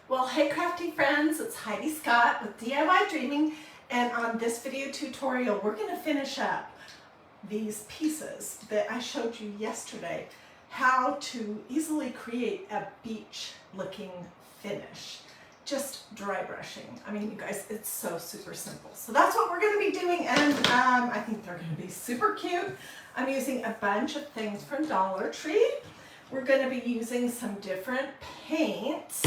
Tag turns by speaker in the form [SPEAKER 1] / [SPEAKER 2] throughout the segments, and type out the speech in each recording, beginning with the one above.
[SPEAKER 1] Well, hey crafty friends, it's Hiedi Scott with DiyDreaming, and on this video tutorial we're going to finish up these pieces that I showed you yesterday, how to easily create a beach looking finish. Just dry brushing. I mean, you guys, it's so super simple. So that's what we're going to be doing, and I think they're going to be super cute. I'm using a bunch of things from Dollar Tree. We're going to be using some different paints.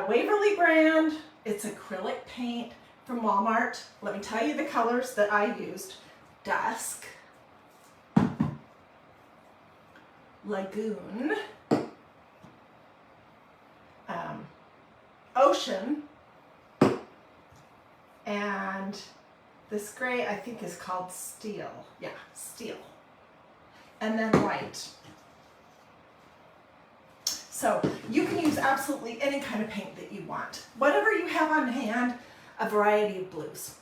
[SPEAKER 1] Waverly brand, it's acrylic paint from Walmart. Let me tell you the colors that I used. Dusk, Lagoon, Ocean, and this gray I think is called Steel. Yeah, Steel. And then white. So you can use absolutely any kind of paint that you want. Whatever you have on hand, a variety of blues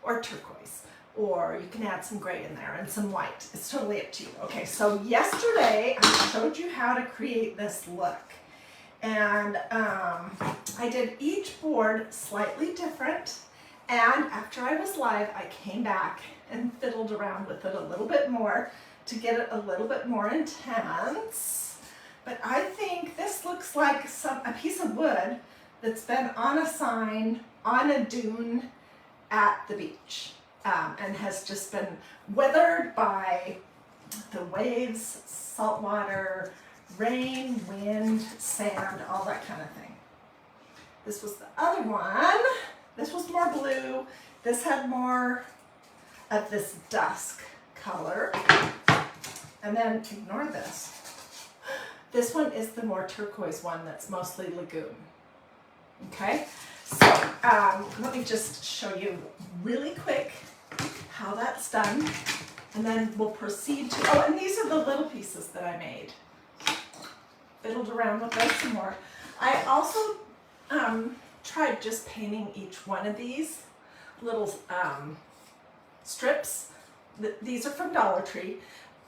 [SPEAKER 1] or turquoise, or you can add some gray in there and some white. It's totally up to you. Okay, so yesterday I showed you how to create this look. And I did each board slightly different. And after I was live, I came back and fiddled around with it a little bit more to get it a little bit more intense. But I think this looks like a piece of wood that's been on a sign on a dune at the beach and has just been weathered by the waves, salt water, rain, wind, sand, all that kind of thing. This was the other one. This was more blue. This had more of this dusk color. And then ignore this. This one is the more turquoise one that's mostly lagoon. Okay, so let me just show you really quick how that's done, and then we'll proceed to, oh, and these are the little pieces that I made. Fiddled around with those some more. I also tried just painting each one of these little strips. These are from Dollar Tree,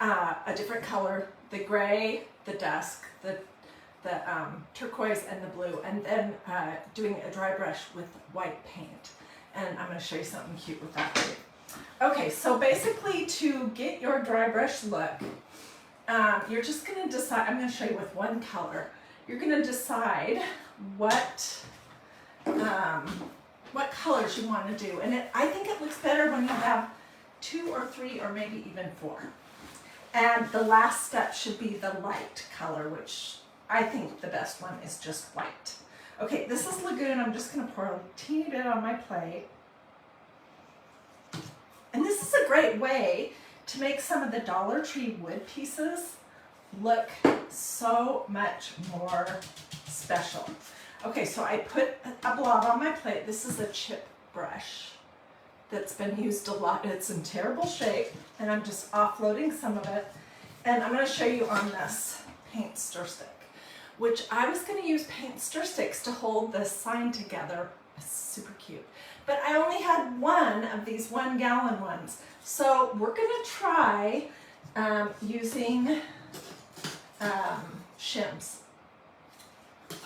[SPEAKER 1] a different color, the gray, the dusk, the turquoise, and the blue, and then doing a dry brush with white paint. And I'm going to show you something cute with that too. Okay, so basically to get your dry brush look, you're just going to decide, I'm going to show you with one color, you're going to decide what colors you want to do. And I think it looks better when you have 2 or 3 or maybe even 4. And the last step should be the light color, which I think the best one is just white. Okay, this is Lagoon. I'm just going to pour a teeny bit on my plate. And this is a great way to make some of the Dollar Tree wood pieces look so much more special. Okay, so I put a blob on my plate. This is a chip brush that's been used a lot. It's in terrible shape, and I'm just offloading some of it. And I'm going to show you on this paint stir stick, which I was going to use paint stir sticks to hold this sign together. It's super cute. But I only had one of these 1 gallon ones. So we're going to try using shims.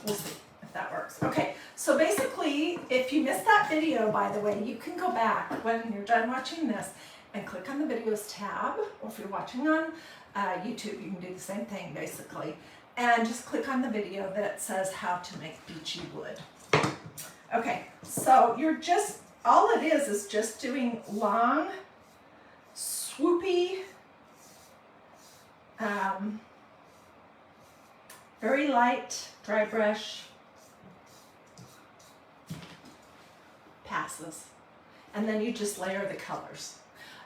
[SPEAKER 1] We'll see if that works. Okay, so basically, if you missed that video, by the way, you can go back when you're done watching this and click on the videos tab, or if you're watching on YouTube, you can do the same thing basically, and just click on the video that says how to make beachy wood. Okay, so you're just, all it is just doing long, swoopy, very light dry brush passes, and then you just layer the colors.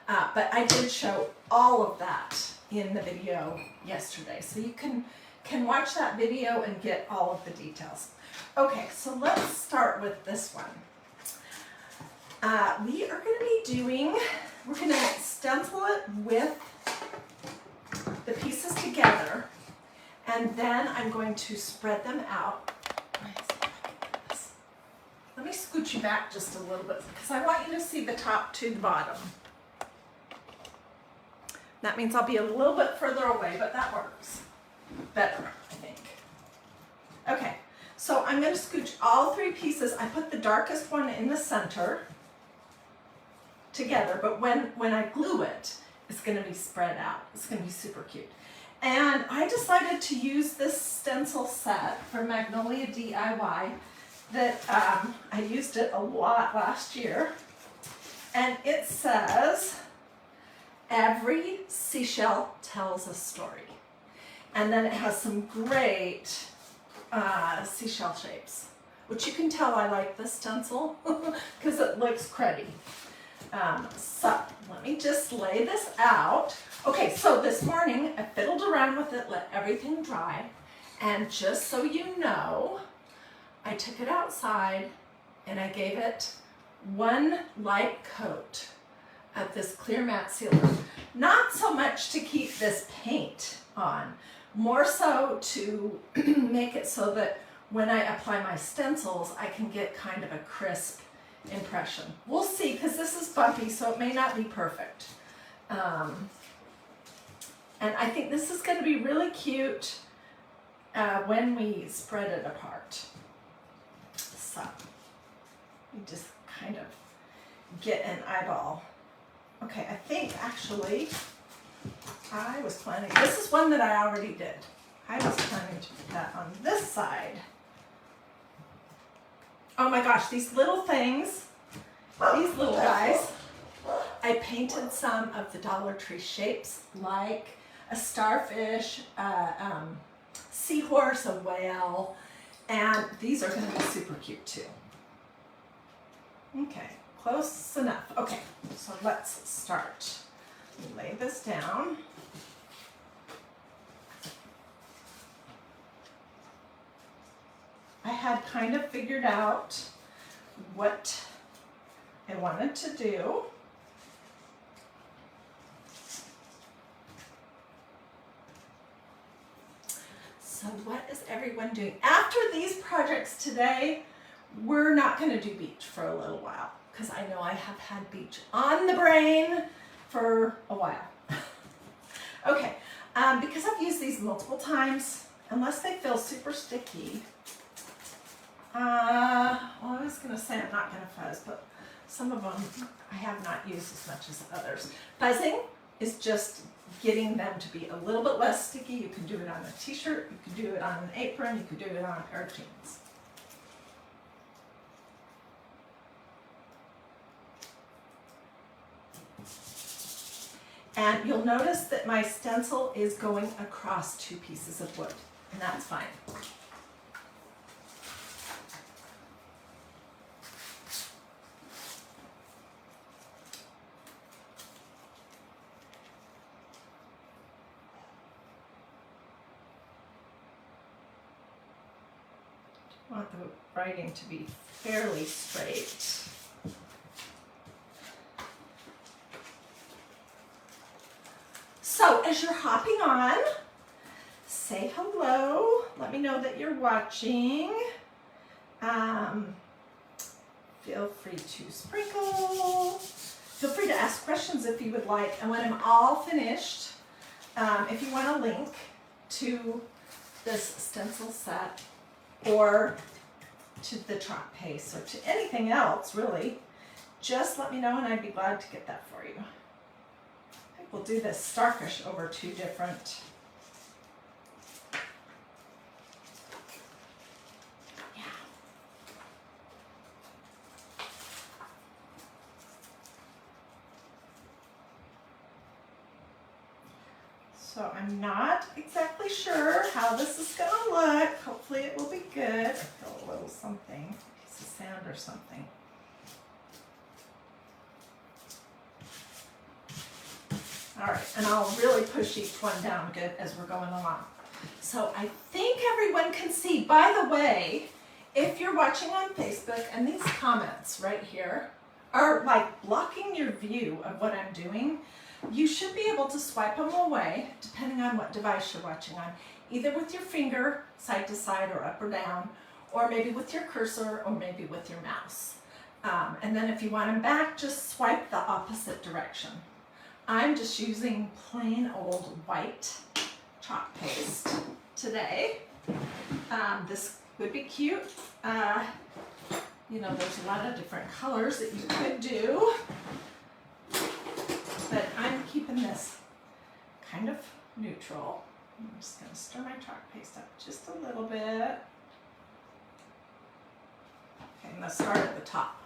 [SPEAKER 1] But I did show all of that in the video yesterday, so you can watch that video and get all of the details. Okay, so let's start with this one. We are going to be doing, we're going to stencil it with the pieces together, and then I'm going to spread them out. Let me scooch you back just a little bit because I want you to see the top to the bottom. That means I'll be a little bit further away, but that works better, I think. Okay, So I'm going to scooch all three pieces. I put the darkest one in the center together, but when I glue it, it's going to be spread out. It's going to be super cute. And I decided to use this stencil set from Magnolia DIY that I used it a lot last year. And it says, every seashell tells a story. And then it has some great seashell shapes, which you can tell I like this stencil because it looks pretty. So let me just lay this out. Okay, so this morning I fiddled around with it, let everything dry, and just so you know, I took it outside and I gave it one light coat of this clear matte sealer. Not so much to keep this paint on, more so to make it so that when I apply my stencils, I can get kind of a crisp impression. We'll see, because this is bumpy, so it may not be perfect. And I think this is going to be really cute when we spread it apart. So you just kind of get an eyeball. Okay, I think actually I was planning, this is one that I already did. I was planning to put that on this side. Oh my gosh, these little things, these little guys, I painted some of the Dollar Tree shapes, like a starfish, a seahorse, a whale, and these are going to be super cute too. Okay, close enough. Okay, so let's start. Lay this down. I had kind of figured out what I wanted to do. So what is everyone doing? After these projects today, we're not going to do beach for a little while because I know I have had beach on the brain for a while. Okay, because I've used these multiple times, unless they feel super sticky, well, I was going to say I'm not going to fuzz, but some of them I have not used as much as others. Fuzzing is just getting them to be a little bit less sticky. You can do it on a t-shirt, you can do it on an apron, you can do it on a pair of jeans. And you'll notice that my stencil is going across two pieces of wood, and that's fine. I want the writing to be fairly straight. So as you're hopping on, say hello. Let me know that you're watching. Feel free to sprinkle. Feel free to ask questions if you would like. And when I'm all finished, if you want a link to this stencil set or to the chalk paste or to anything else really, just let me know and I'd be glad to get that for you. I think we'll do this starfish over two different. Yeah. So I'm not exactly sure how this is going to look. Hopefully it will be good. I feel a little something, a piece of sand or something. All right, and I'll really push each one down good as we're going along. So I think everyone can see. By the way, if you're watching on Facebook and these comments right here are like blocking your view of what I'm doing, you should be able to swipe them away depending on what device you're watching on, either with your finger side to side or up or down, or maybe with your cursor or maybe with your mouse. And then if you want them back, just swipe the opposite direction. I'm just using plain old white chalk paste today. This would be cute. You know, there's a lot of different colors that you could do, but I'm keeping this kind of neutral. I'm just going to stir my chalk paste up just a little bit. Okay, I'm going to start at the top.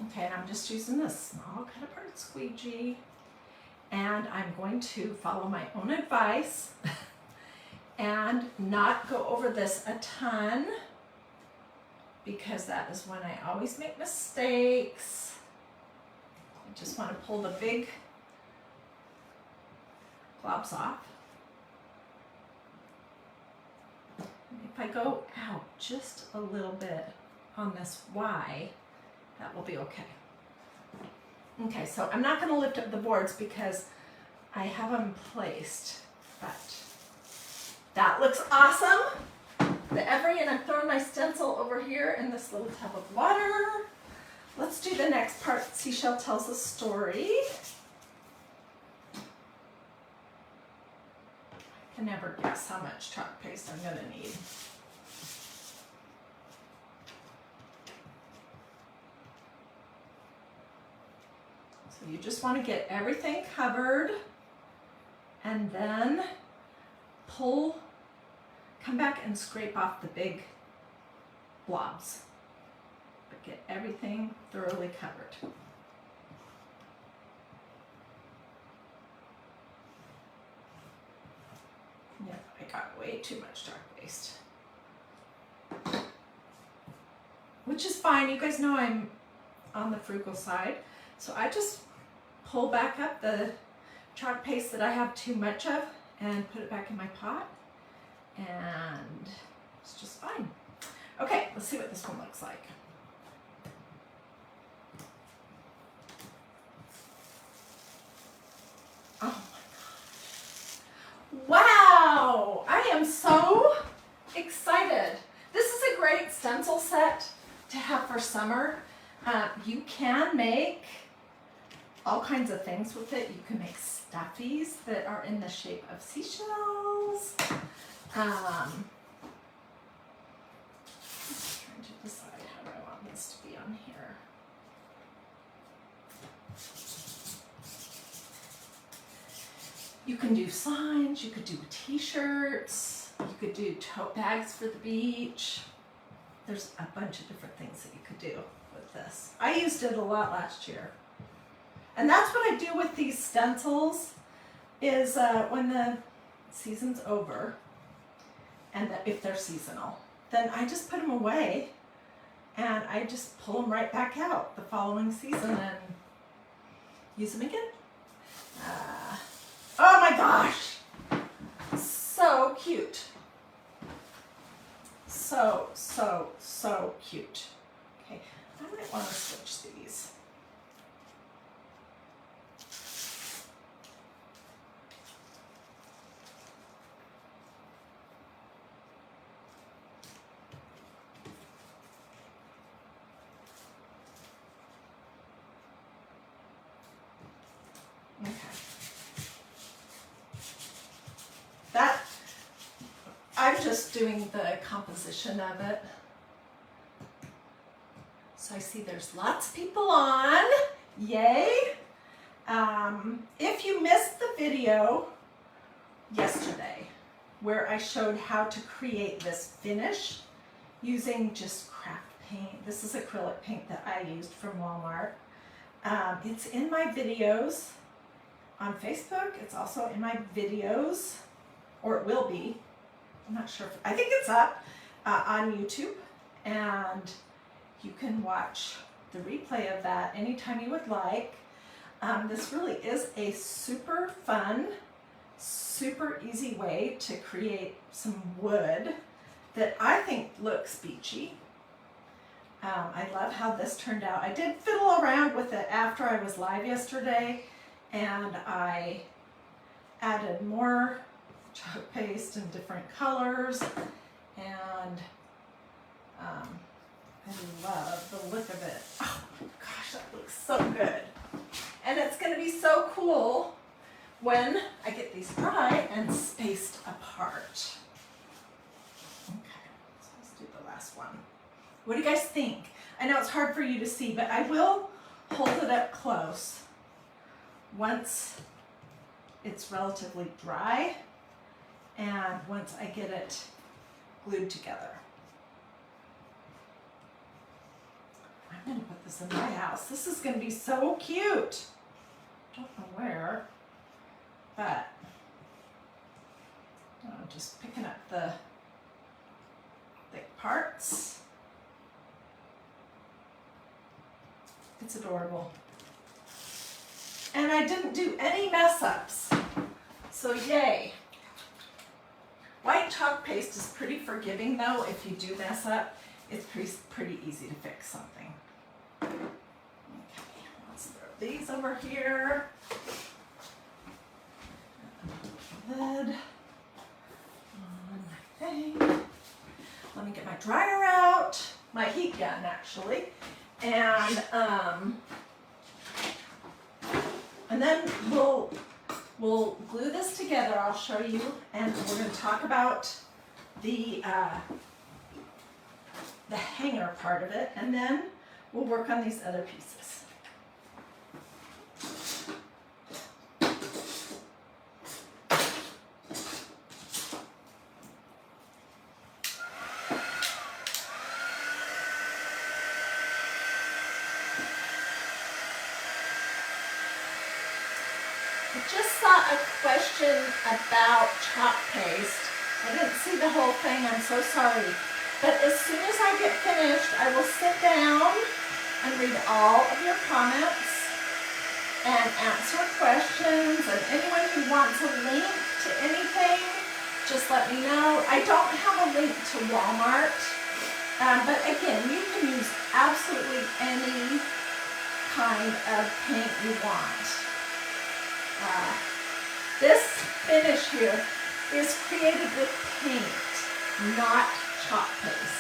[SPEAKER 1] Okay, and I'm just using this small kind of part squeegee, and I'm going to follow my own advice and not go over this a ton, because that is when I always make mistakes. I just want to pull the big globs off. And if I go out just a little bit on this Y, that will be okay. Okay, so I'm not going to lift up the boards because I have them placed, but that looks awesome. And I'm throwing my stencil over here in this little tub of water. Let's do the next part. Seashell tells a story. I can never guess how much chalk paste I'm going to need. So you just want to get everything covered and then come back and scrape off the big blobs, but get everything thoroughly covered. Yeah, I got way too much chalk paste, which is fine. You guys know I'm on the frugal side, so I just pull back up the chalk paste that I have too much of and put it back in my pot, and it's just fine. Okay, let's see what this one looks like. Oh my gosh. Wow, I am so excited. This is a great stencil set to have for summer. You can make all kinds of things with it. You can make stuffies that are in the shape of seashells. I'm just trying to decide how I want this to be on here. You can do signs, you could do t-shirts, you could do tote bags for the beach. There's a bunch of different things that you could do with this. I used it a lot last year. And that's what I do with these stencils is when the season's over, and if they're seasonal, then I just put them away and I just pull them right back out the following season and use them again. Oh my gosh, so cute. So cute. Okay, I might want to switch these. Okay. I'm just doing the composition of it. So I see there's lots of people on. Yay! If you missed the video yesterday where I showed how to create this finish using just craft paint, this is acrylic paint that I used from Walmart. It's in my videos on Facebook. It's also in my videos, or it will be. I'm not sure. I think it's up on YouTube, and you can watch the replay of that anytime you would like. This really is a super fun, super easy way to create some wood that I think looks beachy. I love how this turned out. I did fiddle around with it after I was live yesterday, and I added more chalk paste in different colors, and I love the look of it. Oh my gosh, that looks so good. And it's going to be so cool when I get these dry and spaced apart. Okay, so let's do the last one. What do you guys think? I know it's hard for you to see, but I will hold it up close once it's relatively dry and once I get it glued together. I'm gonna put this in my house. This is gonna be so cute. Don't know where, but I'm just picking up the thick parts. It's adorable. And I didn't do any mess ups, so yay. White chalk paste is pretty forgiving though. If you do mess up, it's pretty easy to fix something. Okay, let's throw these over here. Lid on my thing. Let me get my dryer out, my heat gun actually, and then we'll glue this together. I'll show you, and we're going to talk about the hanger part of it, and then we'll work on these other pieces. I just saw a question about chalk paste. I didn't see the whole thing, I'm so sorry. But as soon as I get finished, I will sit down and read all of your comments and answer questions. And anyone who wants a link to anything, just let me know. I don't have a link to Walmart, but again, you can use absolutely any kind of paint you want. This finish here is created with paint, not chalk paste.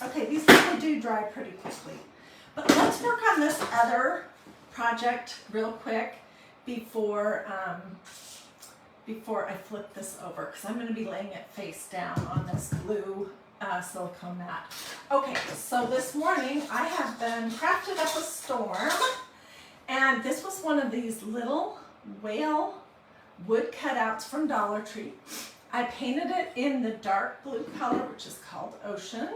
[SPEAKER 1] Okay, these really do dry pretty quickly. But let's work on this other project real quick before I flip this over, because I'm going to be laying it face down on this blue silicone mat. Okay, so this morning I have been crafting up a storm, and this was one of these little whale wood cutouts from Dollar Tree. I painted it in the dark blue color, which is called Ocean.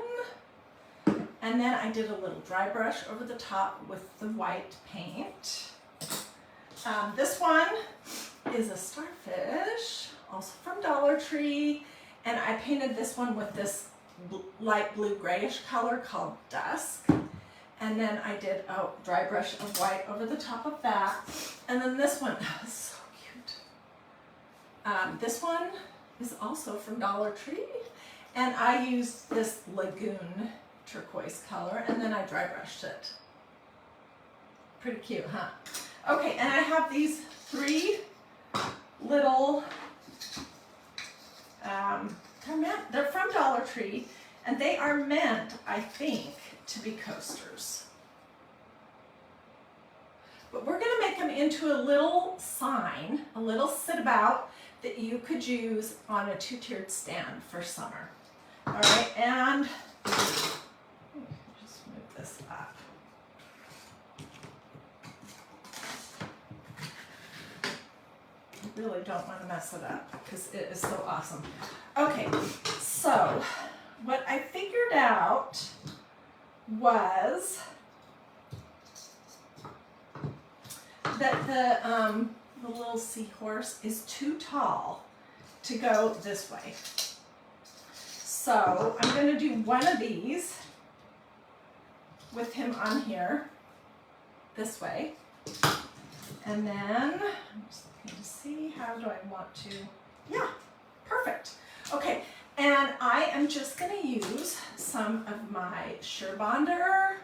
[SPEAKER 1] And then I did a little dry brush over the top with the white paint. This one is a starfish, also from Dollar Tree. And I painted this one with this light blue grayish color called Dusk. And then I did a dry brush of white over the top of that. And then this one, oh, so cute. This one is also from Dollar Tree. And I used this Lagoon turquoise color, and then I dry brushed it. Pretty cute, huh? Okay, and I have these three little, they're from Dollar Tree, and they are meant, I think, to be coasters. But we're gonna make them into a little sign, a little sit about that you could use on a two-tiered stand for summer. All right, and just move this up. I really don't want to mess it up because it is so awesome. Okay, so what I figured out was that the little seahorse is too tall to go this way. So I'm going to do one of these with him on here this way. And then I'm just looking to see, how do I want to, yeah, perfect. Okay, and I am just going to use some of my Surebonder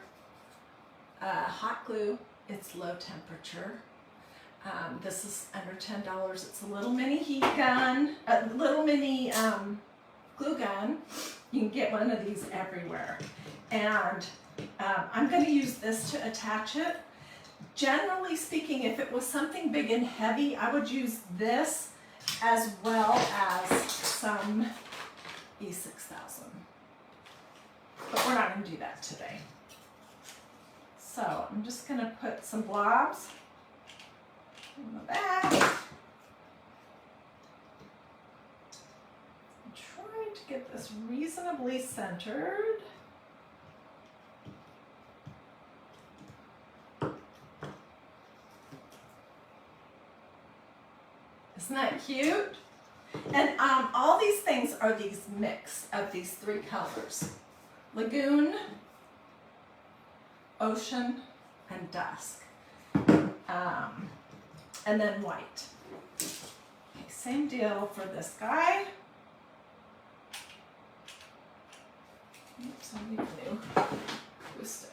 [SPEAKER 1] hot glue. It's low temperature. This is under $10. It's a little mini heat gun, a little mini glue gun. You can get one of these everywhere. And I'm going to use this to attach it. Generally speaking, if it was something big and heavy, I would use this as well as some E6000. But we're not going to do that today. So I'm just going to put some blobs in the back. I'm trying to get this reasonably centered. Isn't that cute? And all these things are these mix of these three colors: lagoon, ocean, and dusk. And then white. Okay, same deal for this guy. Oops, I need glue. Glue stick.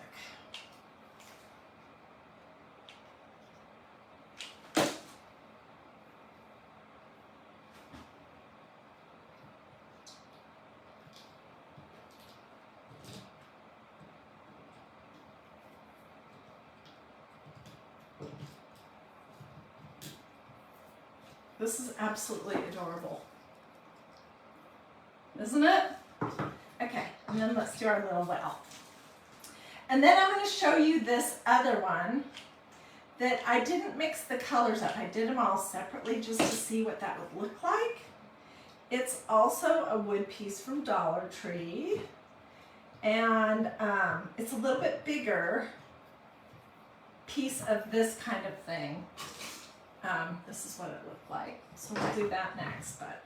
[SPEAKER 1] This is absolutely adorable, isn't it? Okay, and then let's do our little well. And then I'm going to show you this other one that I didn't mix the colors up. I did them all separately just to see what that would look like. It's also a wood piece from Dollar Tree, and it's a little bit bigger piece of this kind of thing. This is what it looked like. So we'll do that next, but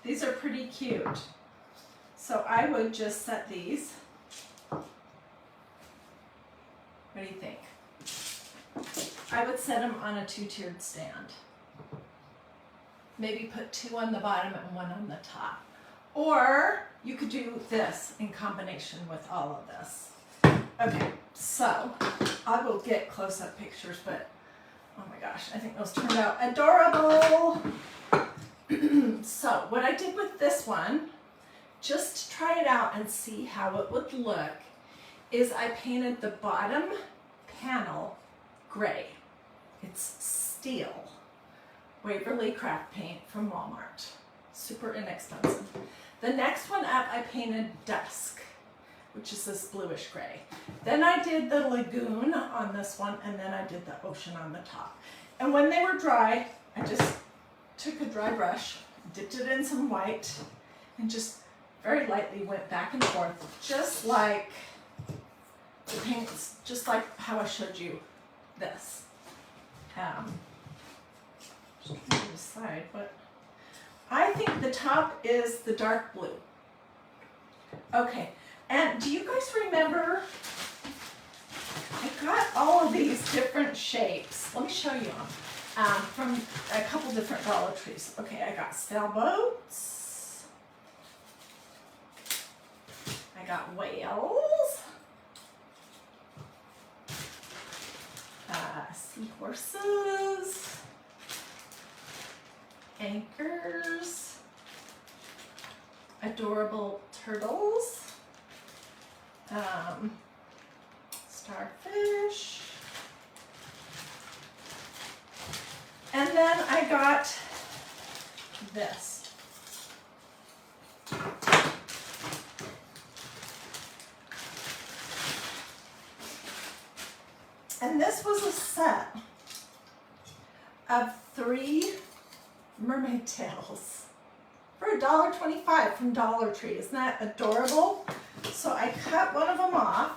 [SPEAKER 1] these are pretty cute. So I would just set these. What do you think? I would set them on a two-tiered stand. Maybe put two on the bottom and one on the top. Or you could do this in combination with all of this. Okay, so I will get close-up pictures, but oh my gosh, I think those turned out adorable. So what I did with this one, just to try it out and see how it would look, is I painted the bottom panel gray. It's steel. Waverly Craft Paint from Walmart. Super inexpensive. The next one up, I painted dusk, which is this bluish gray. Then I did the lagoon on this one, and then I did the ocean on the top. And when they were dry, I just took a dry brush, dipped it in some white, and just very lightly went back and forth, just like the paints, just like how I showed you this. Just trying to decide what. I think the top is the dark blue. Okay. And do you guys remember, I got all of these different shapes. Let me show you them from a couple different Dollar Trees. Okay, I got sailboats. I got whales. Seahorses. Anchors. Adorable turtles. Starfish, and then I got this. And this was a set of 3 mermaid tails for for $1.25 from Dollar Tree. Isn't that adorable? So I cut one of them off.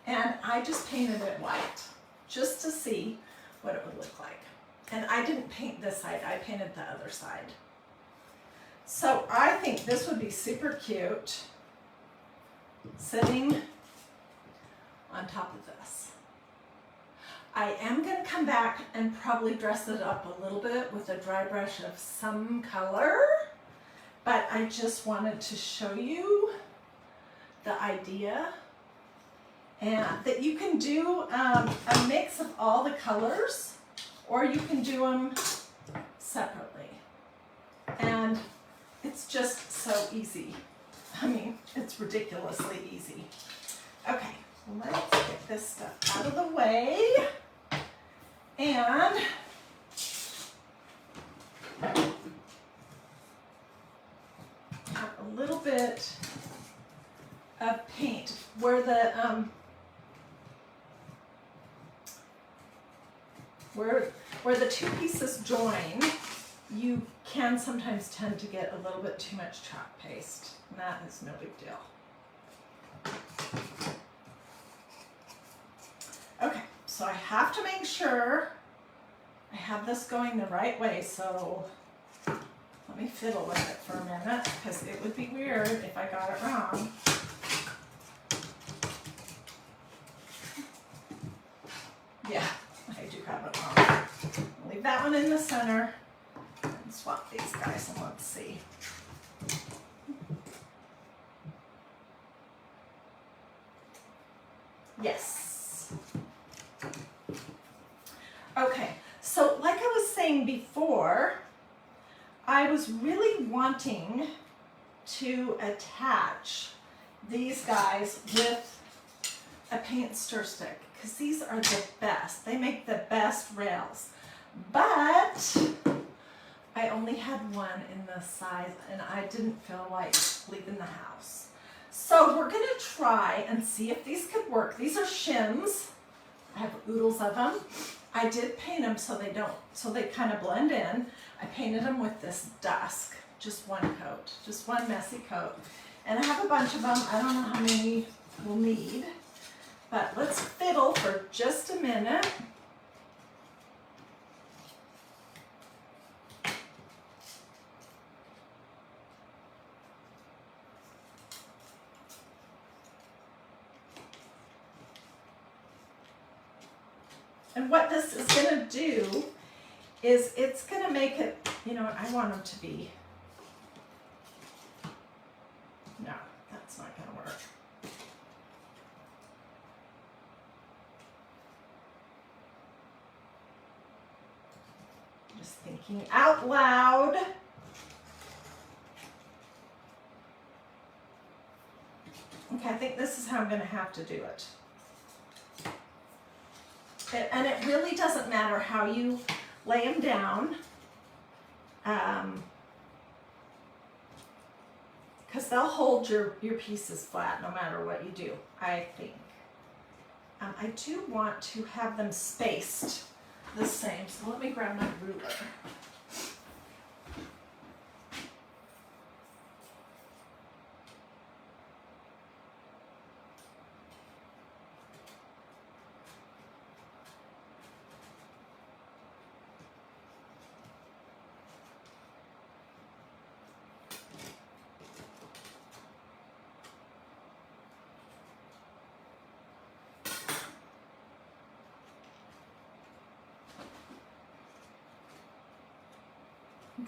[SPEAKER 1] And I just painted it white, just to see what it would look like. And I didn't paint this side, I painted the other side. So I think this would be super cute, sitting on top of this. I am gonna come back and probably dress it up a little bit with a dry brush of some color, but I just wanted to show you the idea. And that you can do a mix of all the colors, or you can do them separately. And it's just so easy. I mean, it's ridiculously easy. Okay, let's get this stuff out of the way. And have a little bit of paint where the where the two pieces join, you can sometimes tend to get a little bit too much chalk paste, and that is no big deal. Okay, so I have to make sure I have this going the right way, so let me fiddle with it for a minute, because it would be weird if I got it wrong. Yeah, I do have it wrong. I'll leave that one in the center and swap these guys, and let's see. Yes. Okay, so like I was saying before, I was really wanting to attach these guys with a paint stir stick, because these are the best. They make the best rails. But I only had one in this size, and I didn't feel like leaving the house. So we're gonna try and see if these could work. These are shims. I have oodles of them. I did paint them so they kind of blend in. I painted them with this dusk, just one coat, just one messy coat. And I have a bunch of them. I don't know how many we'll need. But let's fiddle for just a minute. And what this is going to do is it's going to make it, you know what, I want them to be, no, that's not going to work. Just thinking out loud. Okay, I think this is how I'm going to have to do it. And it really doesn't matter how you lay them down, because they'll hold your pieces flat no matter what you do, I think. I do want to have them spaced the same, so let me grab my ruler.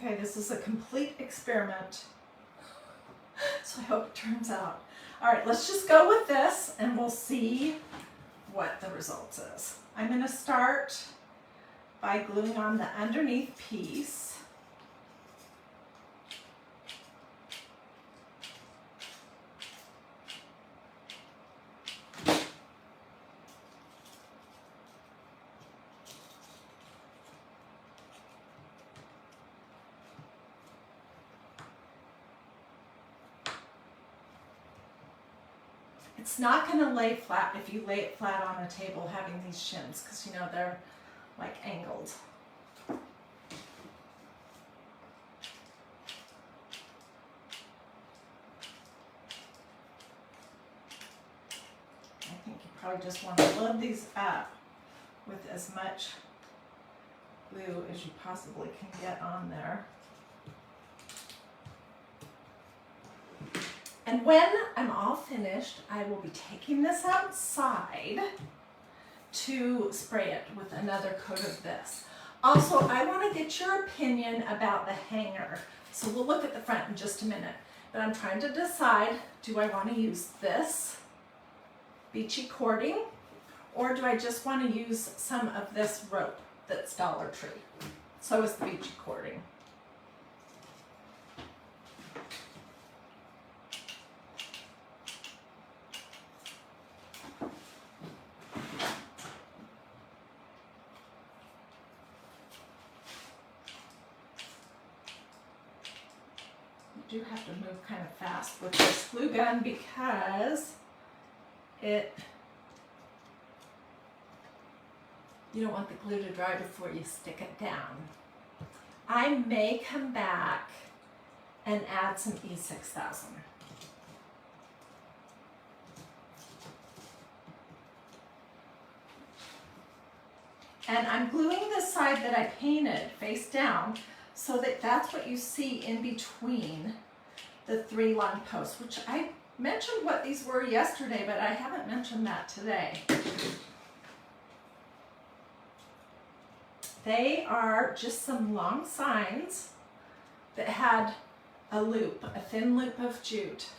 [SPEAKER 1] Okay, this is a complete experiment, so I hope it turns out. All right, let's just go with this and we'll see what the results is. I'm going to start by gluing on the underneath piece. It's not going to lay flat if you lay it flat on a table having these shims, because you know they're like angled. I just want to load these up with as much glue as you possibly can get on there. And when I'm all finished, I will be taking this outside to spray it with another coat of this. Also, I want to get your opinion about the hanger. So we'll look at the front in just a minute. But I'm trying to decide, do I want to use this Beachy cording, or do I just want to use some of this rope that's Dollar Tree? So is the Beachy cording. You do have to move kind of fast with this glue gun because you don't want the glue to dry before you stick it down. I may come back and add some E6000. And I'm gluing the side that I painted face down so that that's what you see in between the 3 long posts, which I mentioned what these were yesterday, but I haven't mentioned that today. They are just some long signs that had a loop, a thin loop of jute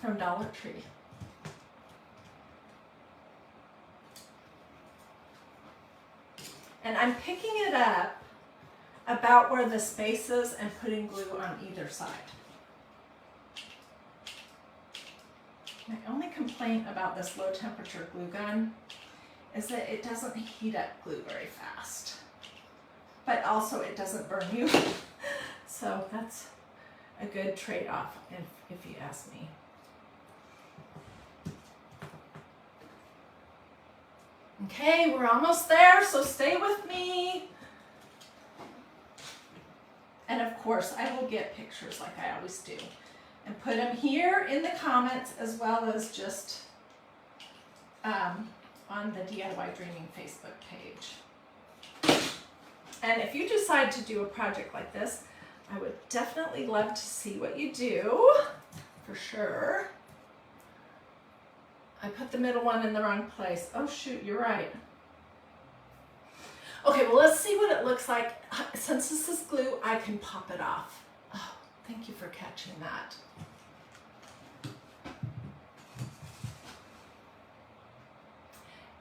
[SPEAKER 1] from Dollar Tree. And I'm picking it up about where the space is and putting glue on either side. My only complaint about this low temperature glue gun is that it doesn't heat up glue very fast. But also it doesn't burn you. So that's a good trade-off if you ask me. Okay, we're almost there, so stay with me. And of course, I will get pictures like I always do and put them here in the comments as well as just on the DiyDreaming Facebook page. And if you decide to do a project like this, I would definitely love to see what you do, for sure. I put the middle one in the wrong place. Oh shoot, you're right. Okay, well let's see what it looks like. Since this is glue, I can pop it off. Oh, thank you for catching that.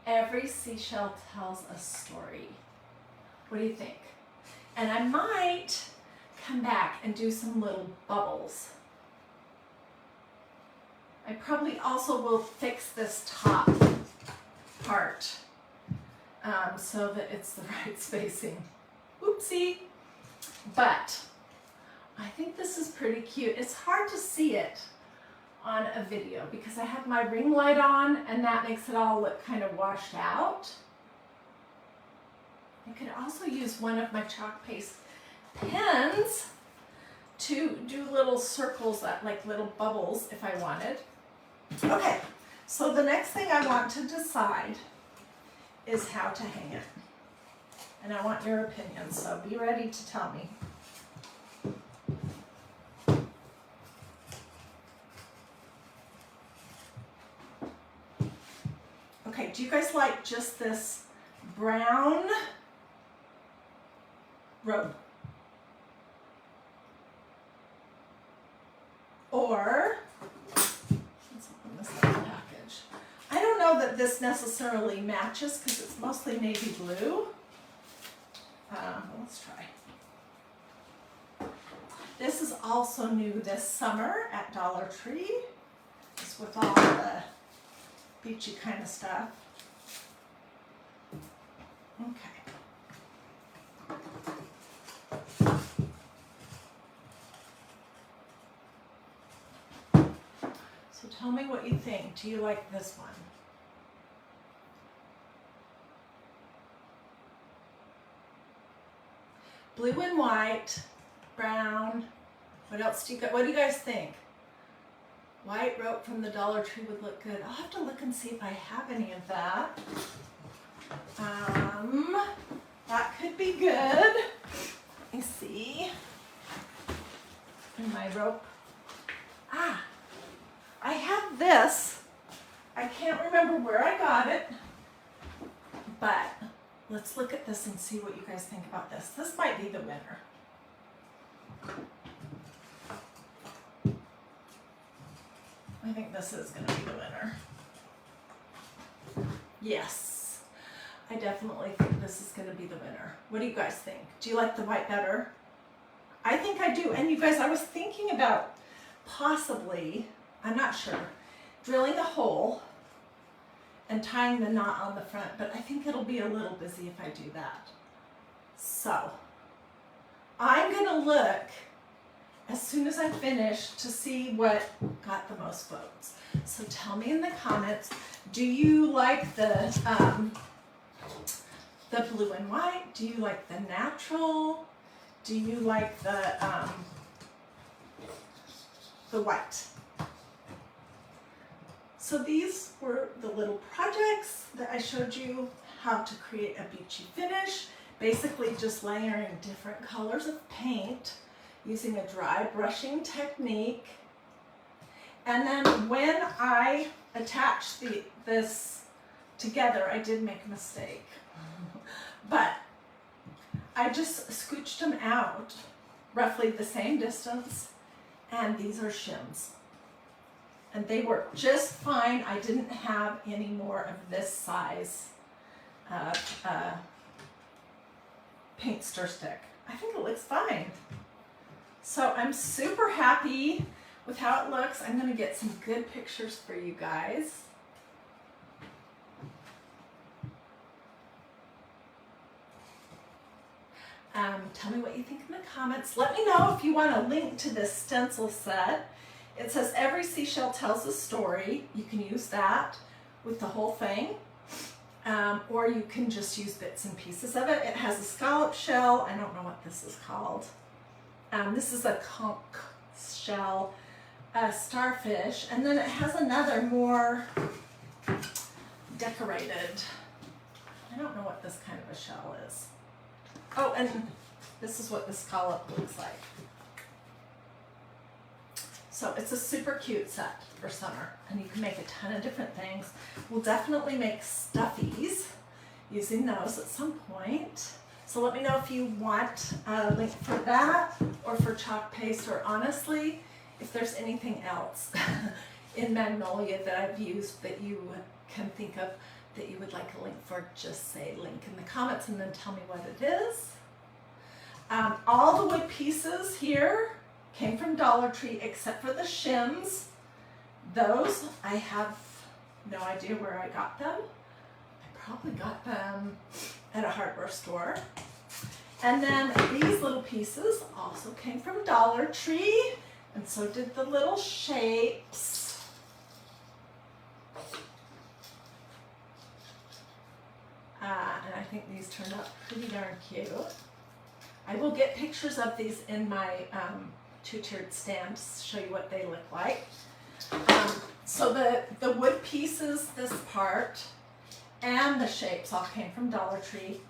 [SPEAKER 1] Every seashell tells a story. What do you think? And I might come back and do some little bubbles. I probably also will fix this top part so that it's the right spacing. Oopsie. But I think this is pretty cute. It's hard to see it on a video because I have my ring light on and that makes it all look kind of washed out. I could also use one of my chalk paste pens to do little circles, that like little bubbles if I wanted. Okay, so the next thing I want to decide is how to hang it. And I want your opinion, so be ready to tell me. Okay, do you guys like just this brown rope? Or, let's open this little package. I don't know that this necessarily matches because it's mostly navy blue. Let's try. This is also new this summer at Dollar Tree. It's with all the beachy kind of stuff. Okay. So tell me what you think. Do you like this one? Blue and white, brown. What else do you got? What do you guys think? White rope from the Dollar Tree would look good. I'll have to look and see if I have any of that. That could be good. Let me see. And my rope. Ah, I have this. I can't remember where I got it, but let's look at this and see what you guys think about this. This might be the winner. I think this is going to be the winner. Yes, I definitely think this is going to be the winner. What do you guys think? Do you like the white better? I think I do. And you guys, I was thinking about possibly, I'm not sure, drilling a hole and tying the knot on the front, but I think it'll be a little busy if I do that. So I'm going to look as soon as I finish to see what got the most votes. So tell me in the comments, do you like the blue and white? Do you like the natural? Do you like the white? So these were the little projects that I showed you how to create a beachy finish. Basically just layering different colors of paint using a dry brushing technique. And then when I attached this together, I did make a mistake. But I just scooched them out roughly the same distance, and these are shims. And they work just fine. I didn't have any more of this size paint stir stick. I think it looks fine. So I'm super happy with how it looks. I'm going to get some good pictures for you guys. Tell me what you think in the comments. Let me know if you want a link to this stencil set. It says every seashell tells a story. You can use that with the whole thing. Or you can just use bits and pieces of it. It has a scallop shell. I don't know what this is called. This is a conch shell, a starfish, and then it has another more decorated. I don't know what this kind of a shell is. Oh, and this is what the scallop looks like. So it's a super cute set for summer, and you can make a ton of different things. We'll definitely make stuffies using those at some point. So let me know if you want a link for that or for chalk paste, or honestly, if there's anything else in Magnolia that I've used that you can think of that you would like a link for, just say link in the comments and then tell me what it is. All the wood pieces here came from Dollar Tree except for the shims. Those, I have no idea where I got them. I probably got them at a hardware store. And then these little pieces also came from Dollar Tree, and so did the little shapes. And I think these turned out pretty darn cute. I will get pictures of these in my two-tiered stamps, show you what they look like. So the wood pieces, this part, and the shapes all came from Dollar Tree,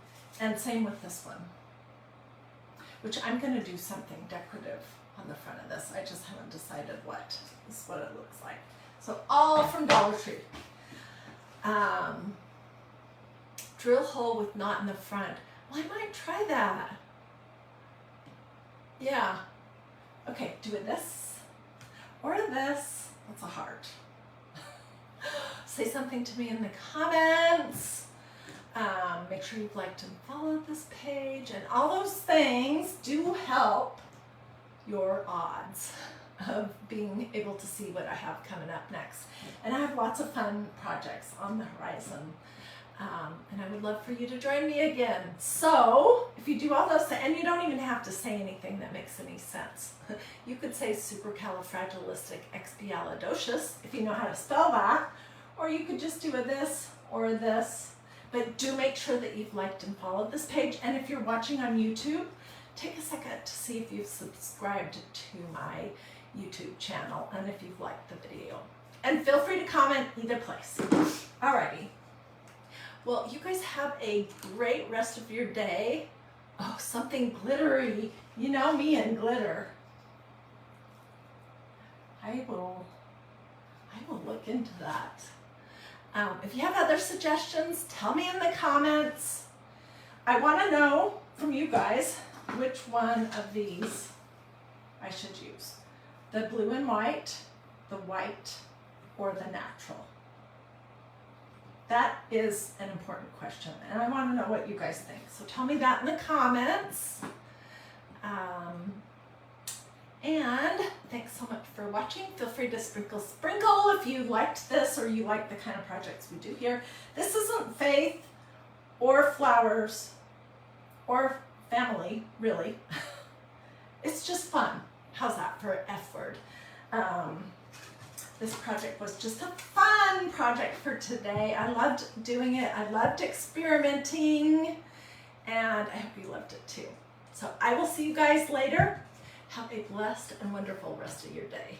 [SPEAKER 1] and same with this one, which I'm going to do something decorative on the front of this. I just haven't decided what. This is what it looks like. So all from Dollar Tree. Drill hole with knot in the front. Well, I might try that. Yeah. Okay, do this or this. That's a heart. Say something to me in the comments. Make sure you've liked and followed this page, and all those things do help your odds of being able to see what I have coming up next. And I have lots of fun projects on the horizon. And I would love for you to join me again. So if you do all those, and you don't even have to say anything that makes any sense. You could say supercalifragilisticexpialidocious if you know how to spell that, or you could just do a this or a this. But do make sure that you've liked and followed this page. And if you're watching on YouTube, take a second to see if you've subscribed to my YouTube channel and if you've liked the video. And feel free to comment either place. Alrighty. Well, you guys have a great rest of your day. Oh, something glittery. You know me and glitter. I will look into that. If you have other suggestions, tell me in the comments. I want to know from you guys which one of these I should use. The blue and white, the white, or the natural. That is an important question, and I want to know what you guys think. So tell me that in the comments. And thanks so much for watching. Feel free to sprinkle if you liked this or you like the kind of projects we do here. This isn't faith or flowers or family, really. It's just fun. How's that for an F word? This project was just a fun project for today. I loved doing it. I loved experimenting, and I hope you loved it too. So I will see you guys later. Have a blessed and wonderful rest of your day.